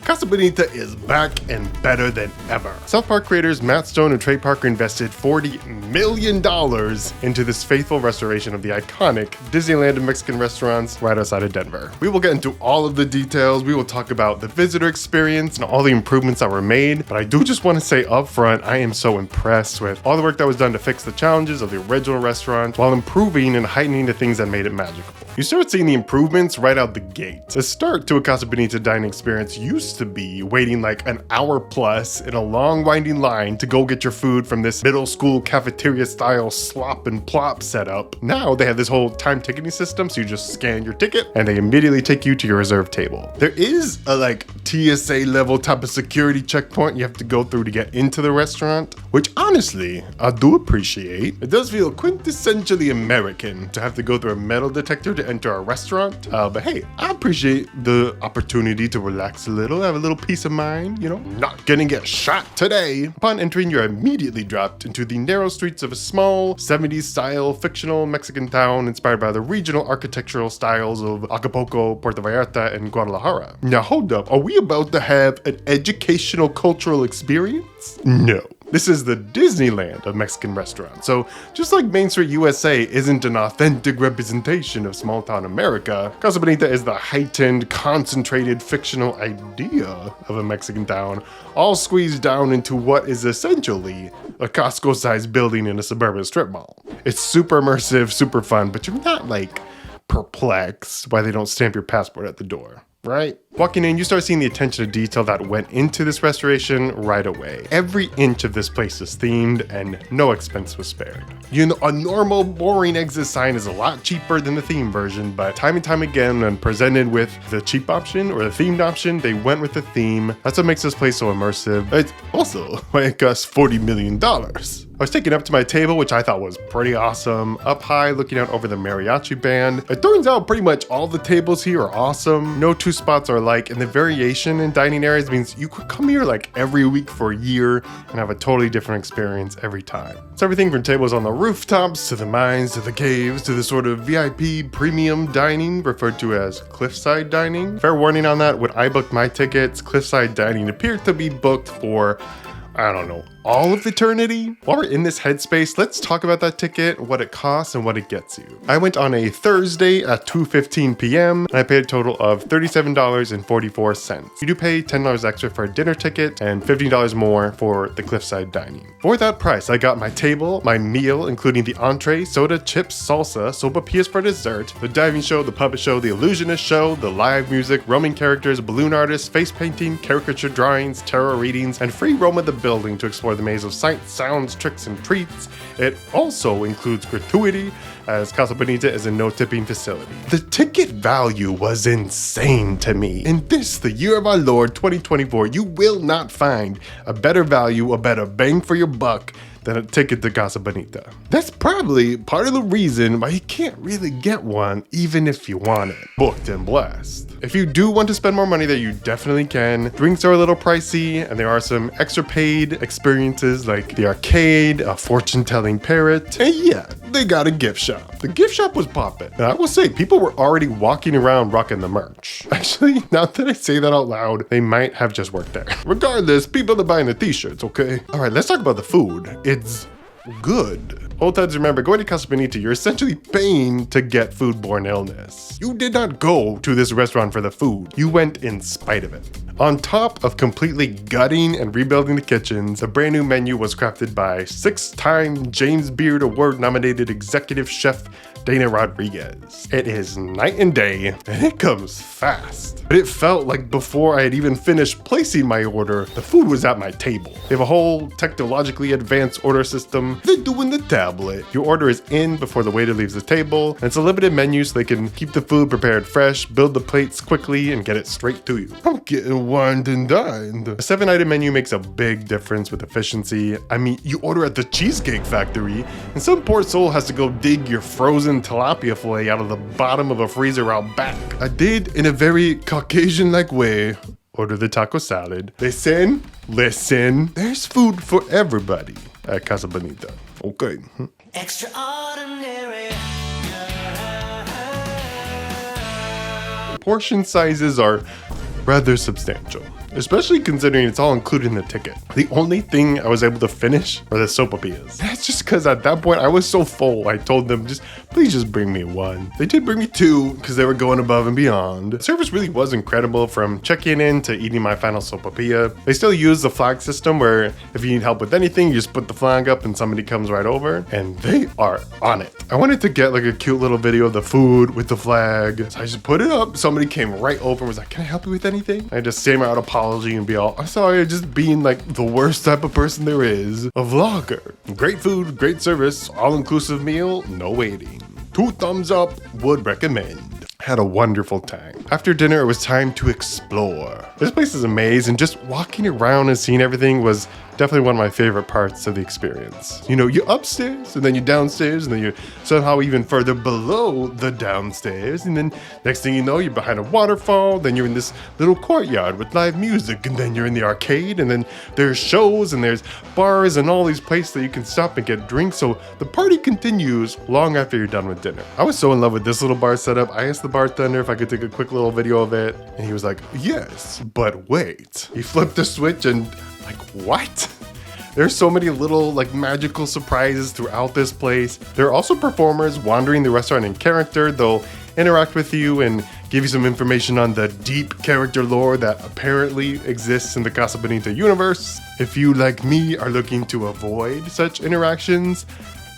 Casa Bonita is back and better than ever. South Park creators Matt Stone and Trey Parker invested $40 million into this faithful restoration of the iconic Disneyland of Mexican Restaurants right outside of Denver. We will get into all of the details. We will talk about the visitor experience and all the improvements that were made, but I do just want to say up front, I am so impressed with all the work that was done to fix the challenges of the original restaurant while improving and heightening the things that made it magical. You start seeing the improvements right out the gate. The start to a Casa Bonita dining experience used to be waiting like an hour plus in a long winding line to go get your food from this middle school cafeteria style slop and plop setup. Now they have this whole time ticketing system, so you just scan your ticket and they immediately take you to your reserved table. There is a like TSA level type of security checkpoint you have to go through to get into the restaurant, which honestly I do appreciate. It does feel quintessentially American to have to go through a metal detector to enter a restaurant, but hey, I appreciate the opportunity to relax a little, have a little peace of mind, you know, not gonna get shot today. Upon entering, you're immediately dropped into the narrow streets of a small 70s style fictional Mexican town inspired by the regional architectural styles of Acapulco, Puerto Vallarta, and Guadalajara. Now hold up, are we about to have an educational cultural experience? No. This is the Disneyland of Mexican restaurants. So just like Main Street USA isn't an authentic representation of small town America, Casa Bonita is the heightened, concentrated, fictional idea of a Mexican town, all squeezed down into what is essentially a Costco-sized building in a suburban strip mall. It's super immersive, super fun, but you're not like perplexed why they don't stamp your passport at the door, right? Walking in, you start seeing the attention to detail that went into this restoration right away. Every inch of this place is themed and no expense was spared. You know, a normal, boring exit sign is a lot cheaper than the theme version, but time and time again, when presented with the cheap option or the themed option, they went with the theme. That's what makes this place so immersive. It's also why it cost $40 million. I was taken up to my table, which I thought was pretty awesome. Up high, looking out over the mariachi band. It turns out pretty much all the tables here are awesome. No two spots are alike, and the variation in dining areas means you could come here like every week for a year and have a totally different experience every time. It's everything from tables on the rooftops, to the mines, to the caves, to the sort of VIP premium dining referred to as cliffside dining. Fair warning on that, when I booked my tickets, cliffside dining appeared to be booked for, I don't know, all of eternity? While we're in this headspace, let's talk about that ticket, what it costs, and what it gets you. I went on a Thursday at 2:15 p.m. and I paid a total of $37.44. You do pay $10 extra for a dinner ticket and $15 more for the cliffside dining. For that price, I got my table, my meal, including the entree, soda, chips, salsa, sopapillas for dessert, the diving show, the puppet show, the illusionist show, the live music, roaming characters, balloon artists, face painting, caricature drawings, tarot readings, and free roam of the building to explore the maze of sights, sounds, tricks, and treats. It also includes gratuity, as Casa Bonita is a no-tipping facility. The ticket value was insane to me. In this, the year of our Lord 2024, you will not find a better value, a better bang for your buck than a ticket to Casa Bonita. That's probably part of the reason why you can't really get one even if you want it. Booked and blessed. If you do want to spend more money there, you definitely can. Drinks are a little pricey, and there are some extra paid experiences like the arcade, a fortune-telling parrot, and yeah, they got a gift shop. The gift shop was popping. And I will say, people were already walking around rocking the merch. Actually, now that I say that out loud, they might have just worked there. Regardless, people are buying the t-shirts, okay? All right, let's talk about the food. It's good. Old heads remember, going to Casa Bonita, you're essentially paying to get foodborne illness. You did not go to this restaurant for the food. You went in spite of it. On top of completely gutting and rebuilding the kitchens, a brand new menu was crafted by 6-time James Beard Award nominated executive chef Dana Rodriguez. It is night and day, and it comes fast. But it felt like before I had even finished placing my order, the food was at my table. They have a whole technologically advanced order system they do in the tablet. Your order is in before the waiter leaves the table, and it's a limited menu so they can keep the food prepared fresh, build the plates quickly, and get it straight to you. I'm getting wined and dined. A 7-item menu makes a big difference with efficiency. I mean, you order at the Cheesecake Factory, and some poor soul has to go dig your frozen tilapia fillet out of the bottom of a freezer out back. I did, in a very Caucasian-like way, order the taco salad. Listen, there's food for everybody at Casa Bonita. Okay. Extraordinary. Portion sizes are rather substantial. especially considering it's all included in the ticket. The only thing I was able to finish were the sopapillas. That's just because at that point I was so full. I told them, please just bring me one. They did bring me two because they were going above and beyond. The service really was incredible from checking in to eating my final sopapilla. They still use the flag system where if you need help with anything, you just put the flag up and somebody comes right over, and they are on it. I wanted to get like a cute little video of the food with the flag, so I just put it up. Somebody came right over and was like, can I help you with anything? I just say my out apology and be all, I'm sorry, just being like the worst type of person there is, a vlogger. Great food, great service, all-inclusive meal, no waiting. 2 thumbs up, would recommend. Had a wonderful time. After dinner, it was time to explore. This place is amazing, and just walking around and seeing everything was definitely one of my favorite parts of the experience. You know, you're upstairs, and then you're downstairs, and then you're somehow even further below the downstairs, and then next thing you know, you're behind a waterfall, then you're in this little courtyard with live music, and then you're in the arcade, and then there's shows, and there's bars, and all these places that you can stop and get drinks, so the party continues long after you're done with dinner. I was so in love with this little bar setup. I asked the bartender if I could take a quick little video of it, and he was like, yes, but wait. He flipped the switch and like, what? There's so many little like magical surprises throughout this place. There are also performers wandering the restaurant in character. They'll interact with you and give you some information on the deep character lore that apparently exists in the Casa Bonita universe. If you, like me, are looking to avoid such interactions,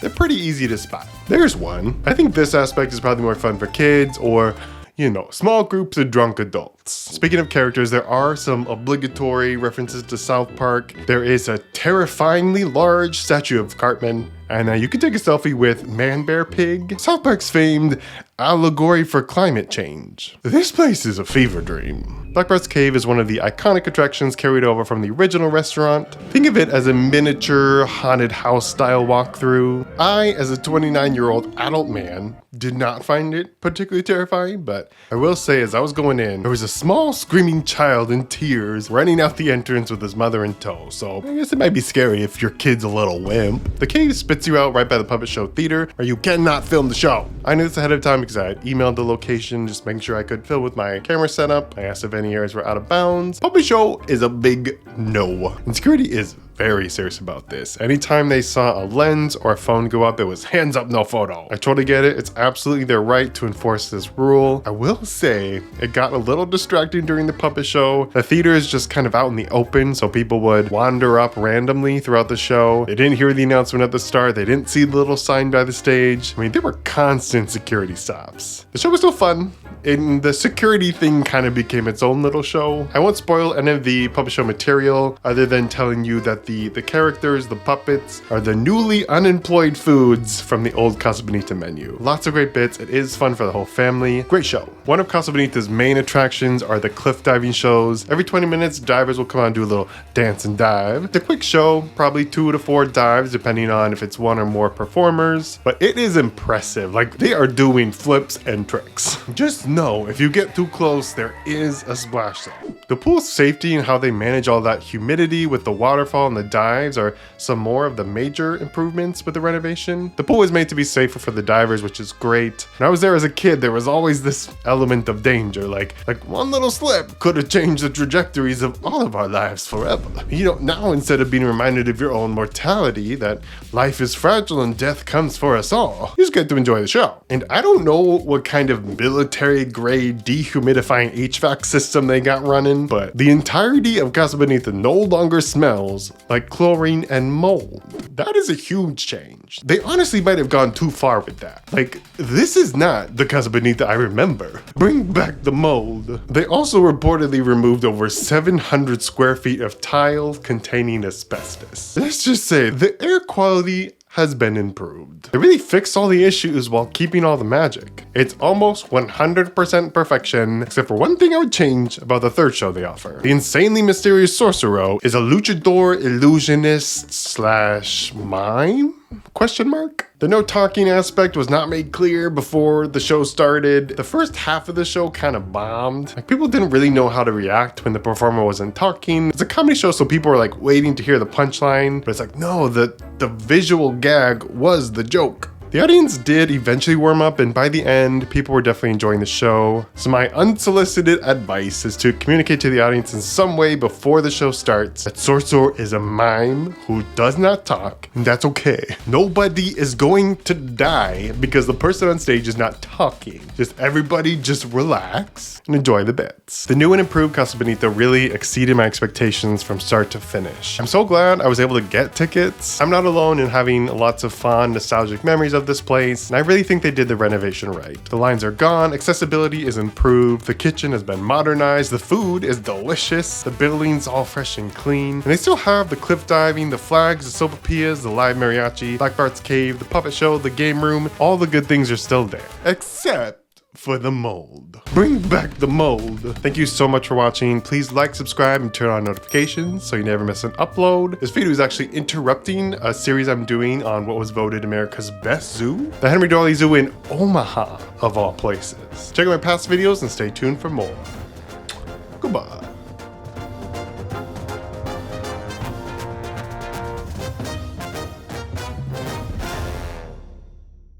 they're pretty easy to spot. There's one. I think this aspect is probably more fun for kids or, you know, small groups of drunk adults. Speaking of characters, there are some obligatory references to South Park. There is a terrifyingly large statue of Cartman, and you can take a selfie with Man Bear Pig, South Park's famed allegory for climate change. This place is a fever dream. Black Bart's Cave is one of the iconic attractions carried over from the original restaurant. Think of it as a miniature haunted house style walkthrough. I, as a 29-year-old adult man, did not find it particularly terrifying, but I will say as I was going in, there was a small screaming child in tears running out the entrance with his mother in tow, so I guess it might be scary if your kid's a little wimp. The cave spits you out right by the Puppet Show Theater, where you cannot film the show. I knew this ahead of time because I had emailed the location, just making sure I could film with my camera setup. I asked if any areas were out of bounds. Puppet Show is a big no, and security is very serious about this. Anytime they saw a lens or a phone go up, it was hands up, no photo. I totally get it. It's absolutely their right to enforce this rule. I will say it got a little distracting during the puppet show. The theater is just kind of out in the open, so people would wander up randomly throughout the show. They didn't hear the announcement at the start. They didn't see the little sign by the stage. I mean, there were constant security stops. The show was still fun, and the security thing kind of became its own little show. I won't spoil any of the puppet show material other than telling you that the characters, the puppets, are the newly unemployed foods from the old Casa Bonita menu. Lots of great bits. It is fun for the whole family. Great show. One of Casa Bonita's main attractions are the cliff diving shows. Every 20 minutes, divers will come out and do a little dance and dive. It's a quick show, probably 2 to 4 dives, depending on if it's one or more performers, but it is impressive. Like, they are doing flips and tricks. Just know, if you get too close, there is a splash zone. The pool's safety and how they manage all that humidity with the waterfall and the dives are some more of the major improvements with the renovation. The pool is made to be safer for the divers, which is great. When I was there as a kid, there was always this element of danger, like one little slip could have changed the trajectories of all of our lives forever. You know, now instead of being reminded of your own mortality, that life is fragile and death comes for us all, you just get to enjoy the show. And I don't know what kind of military grade dehumidifying HVAC system they got running, but the entirety of Casa Bonita no longer smells like chlorine and mold. That is a huge change. They honestly might have gone too far with that. Like, this is not the Casa Bonita I remember. Bring back the mold. They also reportedly removed over 700 square feet of tile containing asbestos. Let's just say the air quality has been improved. They really fixed all the issues while keeping all the magic. It's almost 100% perfection, except for one thing I would change about the third show they offer. The insanely mysterious Sorcero is a luchador illusionist slash mime? Question mark? The no talking aspect was not made clear before the show started. The first half of the show kind of bombed. Like, people didn't really know how to react when the performer wasn't talking. It's a comedy show, so people were like waiting to hear the punchline, but it's like, no, the visual gag was the joke. The audience did eventually warm up, and by the end, people were definitely enjoying the show. So my unsolicited advice is to communicate to the audience in some way before the show starts that Sorcerer is a mime who does not talk, and that's okay. Nobody is going to die because the person on stage is not talking. Just everybody just relax and enjoy the bits. The new and improved Casa Bonita really exceeded my expectations from start to finish. I'm so glad I was able to get tickets. I'm not alone in having lots of fond, nostalgic memories of this place, and I really think they did the renovation right. The lines are gone, accessibility is improved, the kitchen has been modernized, the food is delicious, the building's all fresh and clean, and they still have the cliff diving, the flags, the sopapillas, the live mariachi, Black Bart's cave, the puppet show, the game room. All the good things are still there, except for the mold. Bring back the mold. Thank you so much for watching. Please like, subscribe, and turn on notifications so you never miss an upload. This video is actually interrupting a series I'm doing on what was voted America's best zoo, the Henry Doorly Zoo in Omaha, of all places. Check out my past videos and stay tuned for more. Goodbye.